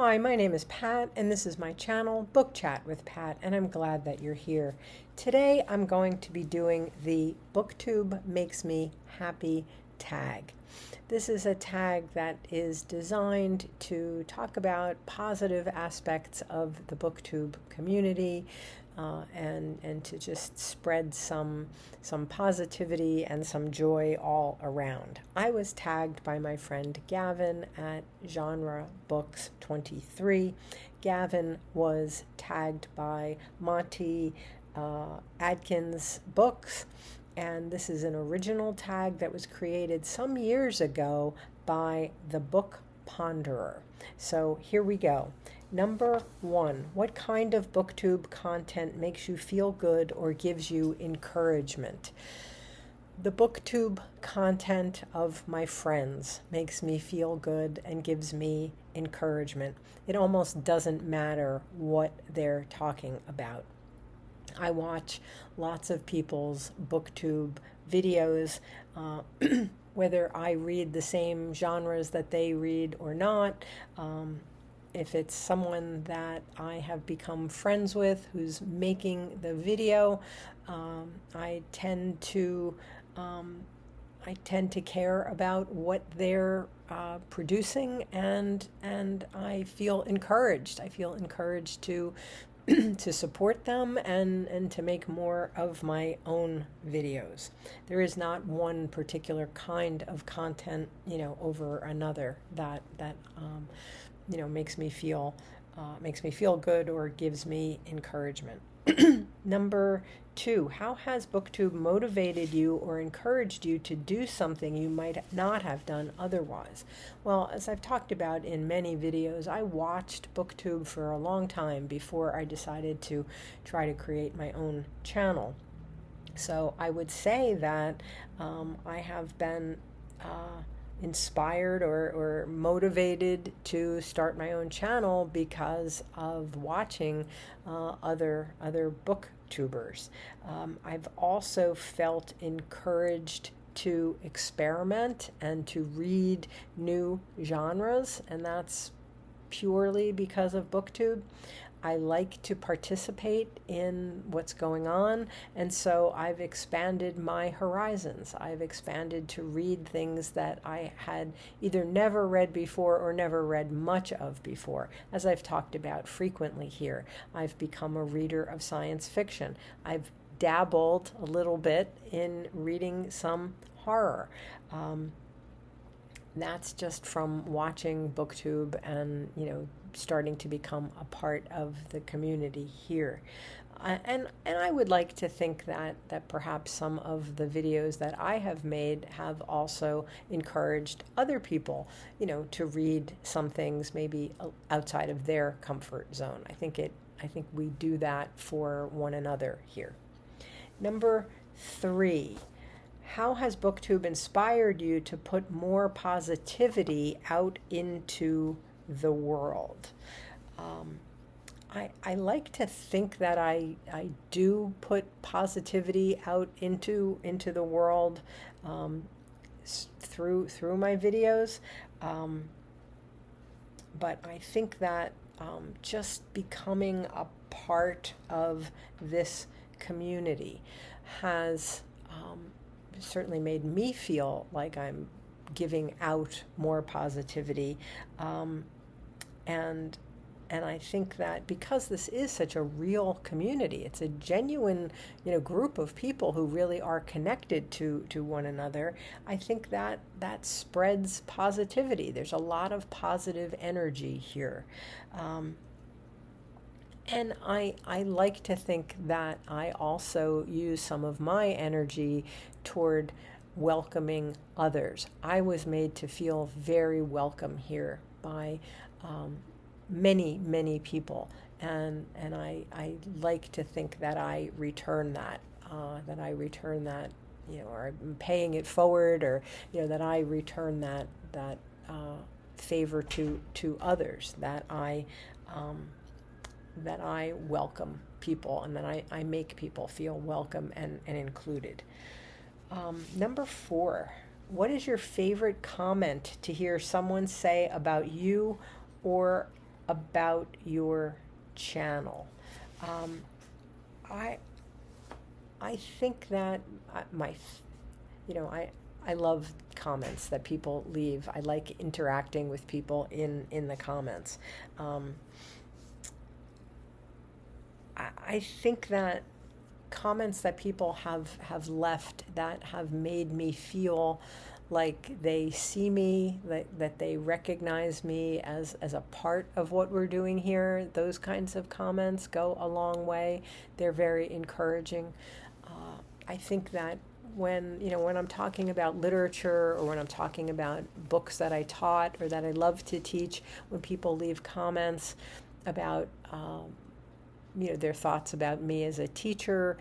Hi, my name is Pat, and this is my channel, Book Chat with Pat, and I'm glad that you're here. Today, I'm going to be doing the Booktube Makes Me Happy tag. This is a tag that is designed to talk about positive aspects of the Booktube community, and to just spread some positivity and some joy all around. I was tagged by my friend Gavin at Genre Books 23. Gavin was tagged by Monty Adkins Books, and this is an original tag that was created some years ago by the Book Ponderer. So here we go. Number 1, what kind of Booktube content makes you feel good or gives you encouragement? The Booktube content of my friends makes me feel good and gives me encouragement. It almost doesn't matter what they're talking about. I watch lots of people's Booktube videos, whether I read the same genres that they read or not. If it's someone that I have become friends with who's making the video, I tend to care about what they're producing, and I feel encouraged. I feel encouraged to to support them and to make more of my own videos. There is not one particular kind of content, over another that makes me feel good or gives me encouragement. Number 2, how has Booktube motivated you or encouraged you to do something you might not have done otherwise? Well, as I've talked about in many videos, I watched Booktube for a long time before I decided to try to create my own channel. So I would say that I have been inspired or motivated to start my own channel because of watching other booktubers. I've also felt encouraged to experiment and to read new genres, and that's purely because of Booktube. I like to participate in what's going on, and so I've expanded my horizons. I've expanded to read things that I had either never read before or never read much of before. As I've talked about frequently here, I've become a reader of science fiction. I've dabbled a little bit in reading some horror. That's just from watching Booktube and, starting to become a part of the community here. And I would like to think that perhaps some of the videos that I have made have also encouraged other people, to read some things maybe outside of their comfort zone. I think we do that for one another here. Number 3, how has Booktube inspired you to put more positivity out into the world? I like to think that I do put positivity out into the world through my videos, but I think that just becoming a part of this community has certainly made me feel like I'm giving out more positivity, and I think that because this is such a real community, it's a genuine, group of people who really are connected to one another. I think that spreads positivity. There's a lot of positive energy here. And I like to think that I also use some of my energy toward welcoming others. I was made to feel very welcome here by many people, and I like to think that I return that, or I'm paying it forward, or that I return that favor to others, that I welcome people, and that I make people feel welcome and included. Number 4, what is your favorite comment to hear someone say about you or about your channel. I I think that I love comments that people leave. I like interacting with people in the comments. Um, I think that comments that people have left that have made me feel like they see me, that they recognize me as a part of what we're doing here, those kinds of comments go a long way. They're very encouraging. I think that when I'm talking about literature, or when I'm talking about books that I taught or that I love to teach, when people leave comments about their thoughts about me as a teacher,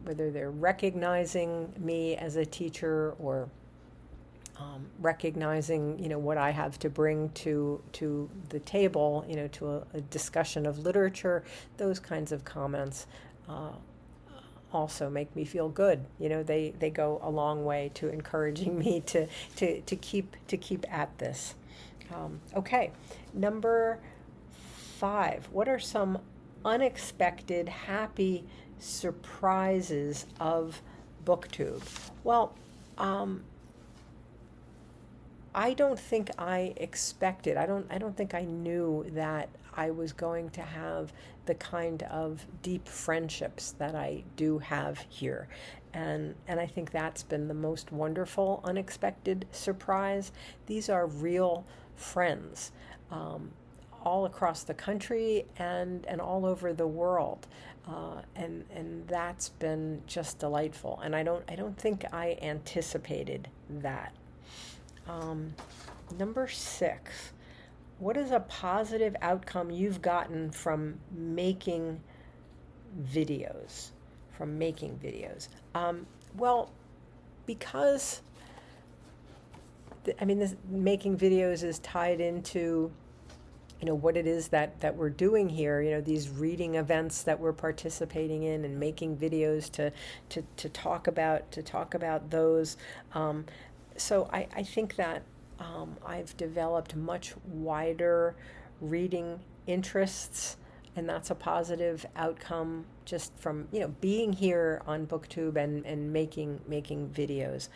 whether they're recognizing me as a teacher, or recognizing what I have to bring to the table, to a discussion of literature, those kinds of comments also make me feel good. They go a long way to encouraging me to keep at this. Okay, number 5. What are some unexpected happy surprises of Booktube? Well, I don't think I expected. I don't think I knew that I was going to have the kind of deep friendships that I do have here. And I think that's been the most wonderful unexpected surprise. These are real friends, all across the country and all over the world. And that's been just delightful. And I don't think I anticipated that. Number 6, what is a positive outcome you've gotten from making videos? Well, because this making videos is tied into what it is that we're doing here, these reading events that we're participating in, and making videos to talk about those. So I think that I've developed much wider reading interests, and that's a positive outcome just from being here on Booktube and making videos.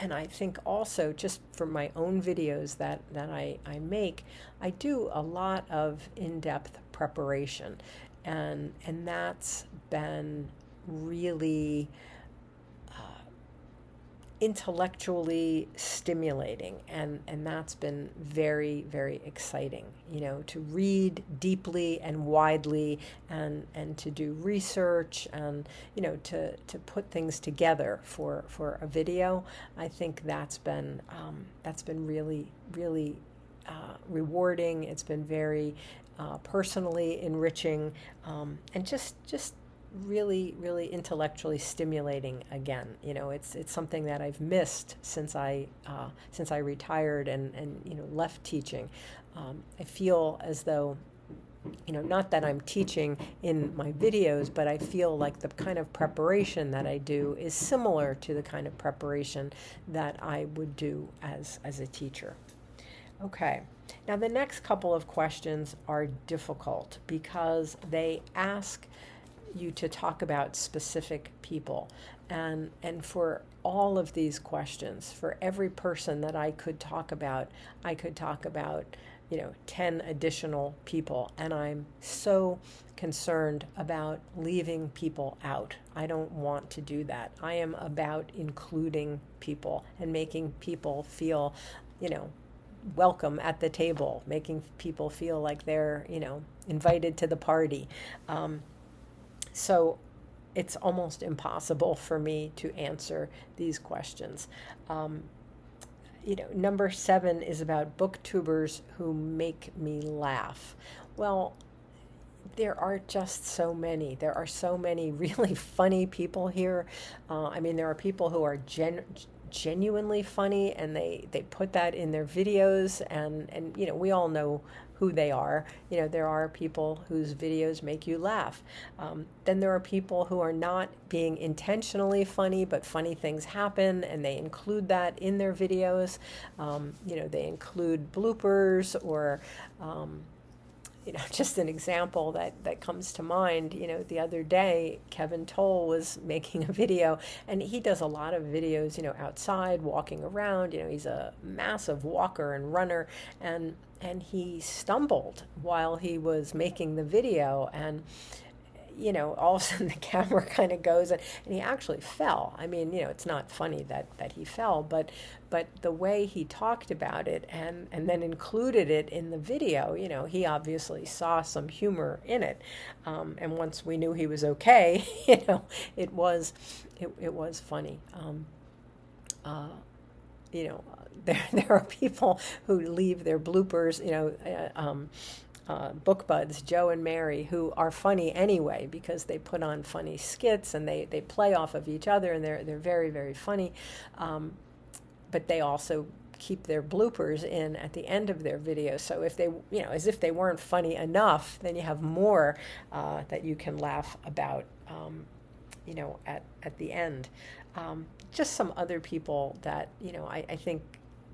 And I think also, just from my own videos that I make, I do a lot of in-depth preparation, and that's been really intellectually stimulating, and that's been very, very exciting, to read deeply and widely, and to do research, and to put things together for a video. I think that's been really, really rewarding. It's been very personally enriching, and just really, really intellectually stimulating again. It's something that I've missed since I retired and left teaching. I feel as though, not that I'm teaching in my videos, but I feel like the kind of preparation that I do is similar to the kind of preparation that I would do as a teacher. Okay, now the next couple of questions are difficult because they ask you to talk about specific people, and for all of these questions, for every person that I could talk about 10 additional people, and I'm so concerned about leaving people out. I don't want to do that. I am about including people and making people feel welcome at the table, making people feel like they're invited to the party. So it's almost impossible for me to answer these questions. Number 7 is about booktubers who make me laugh. Well, there are just so many. There are so many really funny people here. There are people who are genuinely funny, and they put that in their videos, and we all know who they are. There are people whose videos make you laugh. Then there are people who are not being intentionally funny, but funny things happen, and they include that in their videos. They include bloopers, or just an example that comes to mind. The other day, Kevin Toll was making a video, and he does a lot of videos, outside, walking around. He's a massive walker and runner, and he stumbled while he was making the video, and all of a sudden the camera kind of goes, and he actually fell. I mean, it's not funny that he fell, but the way he talked about it and then included it in the video, he obviously saw some humor in it. And once we knew he was okay, it was funny. There are people who leave their bloopers, book buds, Joe and Mary, who are funny anyway because they put on funny skits, and they play off of each other, and they're very, very funny. But they also keep their bloopers in at the end of their videos. So if they, as if they weren't funny enough, then you have more that you can laugh about, at the end. Just some other people that, I think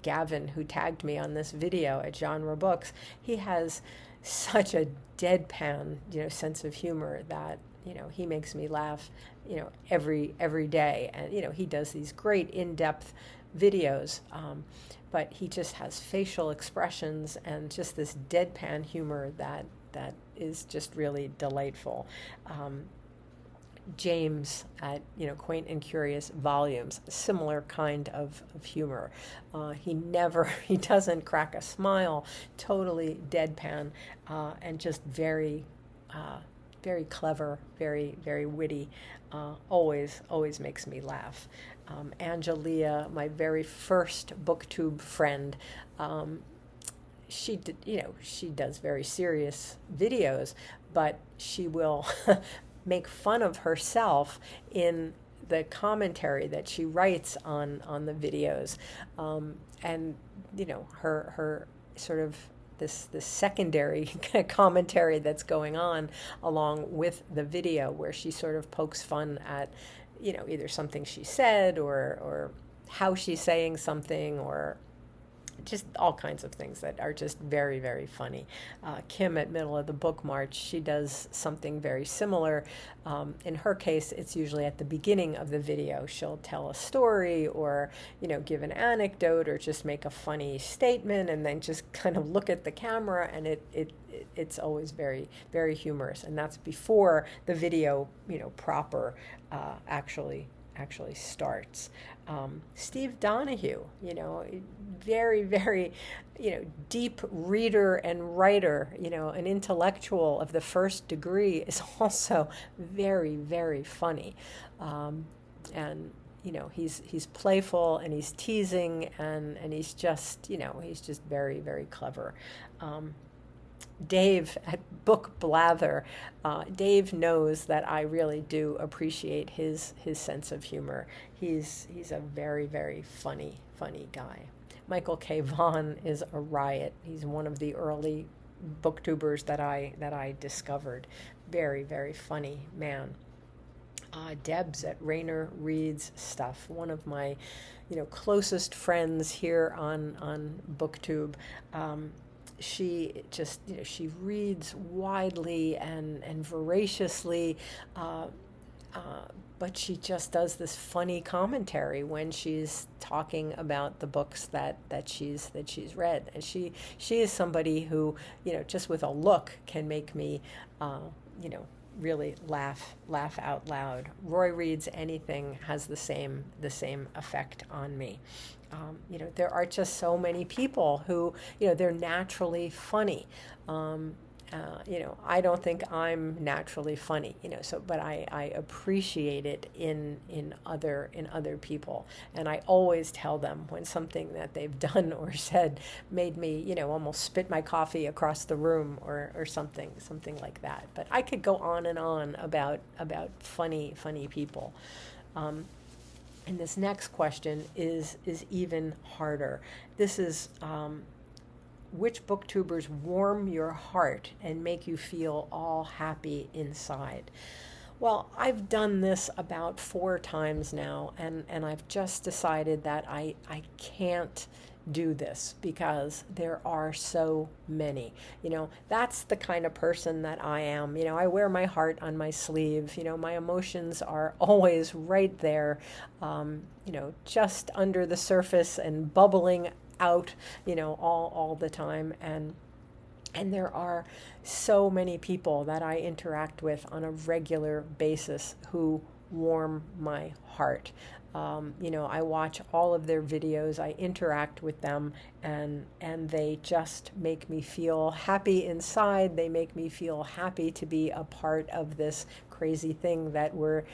Gavin, who tagged me on this video at Genre Books, he has such a deadpan, sense of humor that, he makes me laugh, every day. And, he does these great in-depth videos, but he just has facial expressions and just this deadpan humor that is just really delightful. James at Quaint and Curious Volumes, similar kind of humor. He doesn't crack a smile, totally deadpan, and just very very clever, very, very witty. Always makes me laugh. Angelia, my very first Booktube friend, she does very serious videos, but she will make fun of herself in the commentary that she writes on the videos, and her sort of this secondary commentary that's going on along with the video, where she sort of pokes fun at either something she said, or how she's saying something, or just all kinds of things that are just very, very funny. Kim at Middle of the Book March, she does something very similar. In her case, it's usually at the beginning of the video. She'll tell a story, or give an anecdote, or just make a funny statement, and then just kind of look at the camera, and it's always very, very humorous. And that's before the video proper actually starts. Steve Donahue, very, very, deep reader and writer, an intellectual of the first degree, is also very, very funny. And he's playful, and he's teasing, and he's just very, very clever. Dave at Book Blather, Dave knows that I really do appreciate his sense of humor. He's a very, very funny guy. Michael K. Vaughan is a riot. He's one of the early Booktubers that I discovered. Very, very funny man. Debs at Rainer Reads Stuff, one of my closest friends here on Booktube. She just, she reads widely and voraciously, but she just does this funny commentary when she's talking about the books that she's read. And she is somebody who, just with a look can make me, really laugh out loud. Roy Reads Anything has the same effect on me. There are just so many people who, they're naturally funny. I don't think I'm naturally funny, but I appreciate it in other people. And I always tell them when something that they've done or said made me, almost spit my coffee across the room, or something like that. But I could go on and on about funny people. And this next question is even harder. This is which booktubers warm your heart and make you feel all happy inside? Well, I've done this about 4 times now, and I've just decided that I can't do this because there are so many. That's the kind of person that I am. I wear my heart on my sleeve. My emotions are always right there, just under the surface and bubbling out, all the time. And there are so many people that I interact with on a regular basis who warm my heart. I watch all of their videos, I interact with them, and they just make me feel happy inside. They make me feel happy to be a part of this crazy thing that we're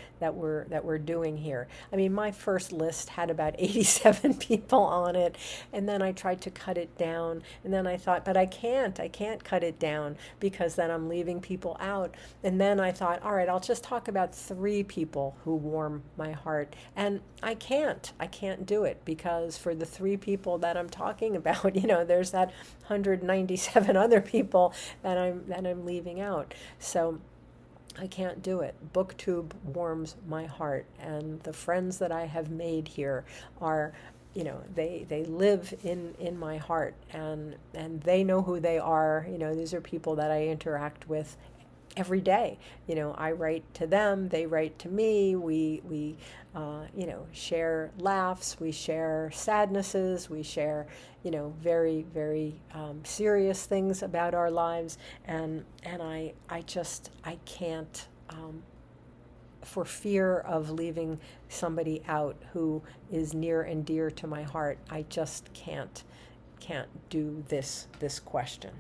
doing here. I mean, my first list had about 87 people on it, and then I tried to cut it down, and then I thought, but I can't cut it down because then I'm leaving people out. And then I thought, all right, I'll just talk about 3 people who warm my heart. And I can't do it because for the 3 people that I'm talking about, there's that 197 other people that I'm leaving out. So I can't do it. Booktube warms my heart, and the friends that I have made here are, they live in my heart, and they know who they are. These are people that I interact with every day. I write to them, they write to me. We share laughs, we share sadnesses, we share, very, very serious things about our lives. And I can't, for fear of leaving somebody out who is near and dear to my heart, I just can't do this question.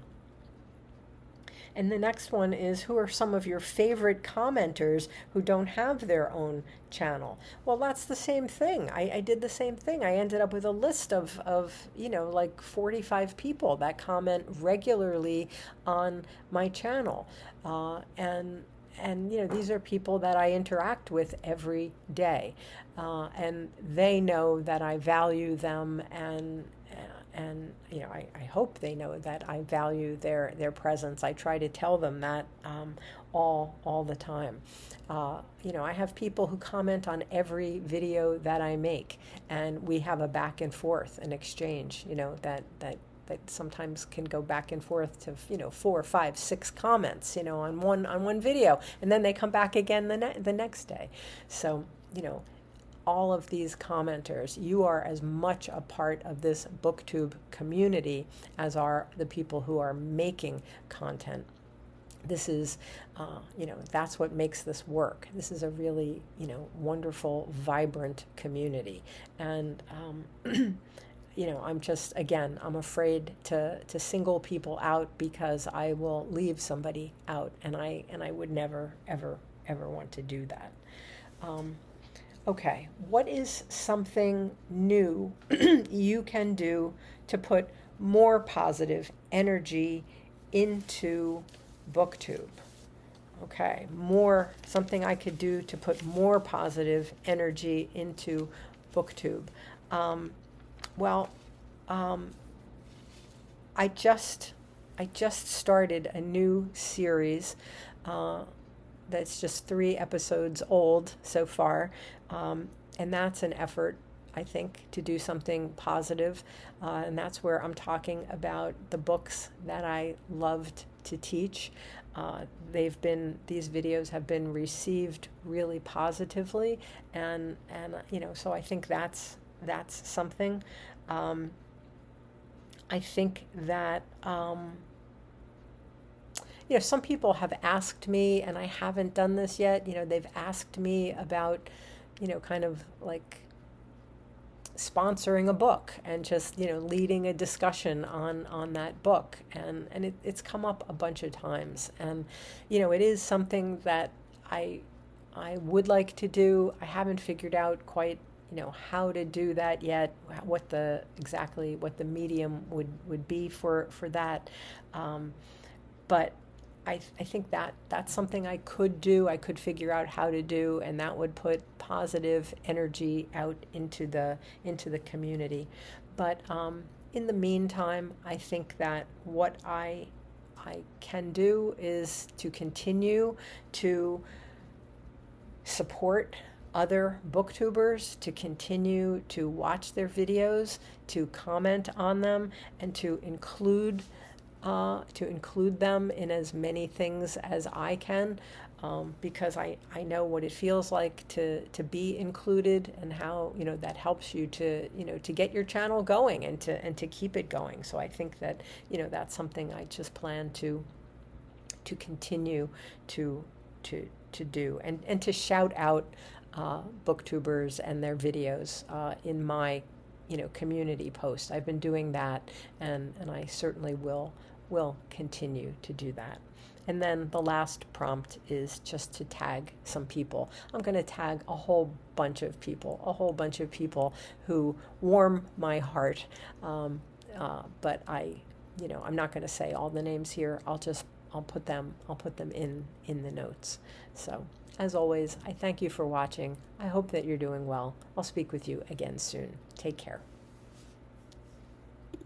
And the next one is, who are some of your favorite commenters who don't have their own channel? Well, that's the same thing. I did the same thing. I ended up with a list of like 45 people that comment regularly on my channel. And these are people that I interact with every day. And they know that I value them, and I hope they know that I value their presence. I try to tell them that all the time. I have people who comment on every video that I make, and we have a back and forth, an exchange, that sometimes can go back and forth to 4, 5, 6 comments on one video, and then they come back again the next day. So all of these commenters, you are as much a part of this Booktube community as are the people who are making content. This is, that's what makes this work. This is a really, wonderful, vibrant community. And, I'm just, again, I'm afraid to single people out because I will leave somebody out, and I would never, ever, ever want to do that. Okay, what is something new you can do to put more positive energy into Booktube? Okay, something I could do to put more positive energy into Booktube. I just started a new series that's just 3 episodes old so far, and that's an effort, I think, to do something positive, and that's where I'm talking about the books that I loved to teach. These videos have been received really positively, and so I think that's something. I think that some people have asked me, and I haven't done this yet. They've asked me about, kind of like sponsoring a book and just, leading a discussion on that book. And it's come up a bunch of times. And, it is something that I would like to do. I haven't figured out quite, how to do that yet, what the medium would be for that. But I think that that's something I could do. I could figure out how to do, and that would put positive energy out into the community. But in the meantime, I think that what I can do is to continue to support other booktubers, to continue to watch their videos, to comment on them, and to include them in as many things as I can, because I know what it feels like to be included, and how, that helps you to, to get your channel going, and to keep it going. So I think that, that's something I just plan to continue to do, and to shout out booktubers and their videos in my community post. I've been doing that, and I certainly will continue to do that. And then the last prompt is just to tag some people. I'm going to tag a whole bunch of people who warm my heart. But I'm not going to say all the names here. I'll put them in the notes. So, as always, I thank you for watching. I hope that you're doing well. I'll speak with you again soon. Take care.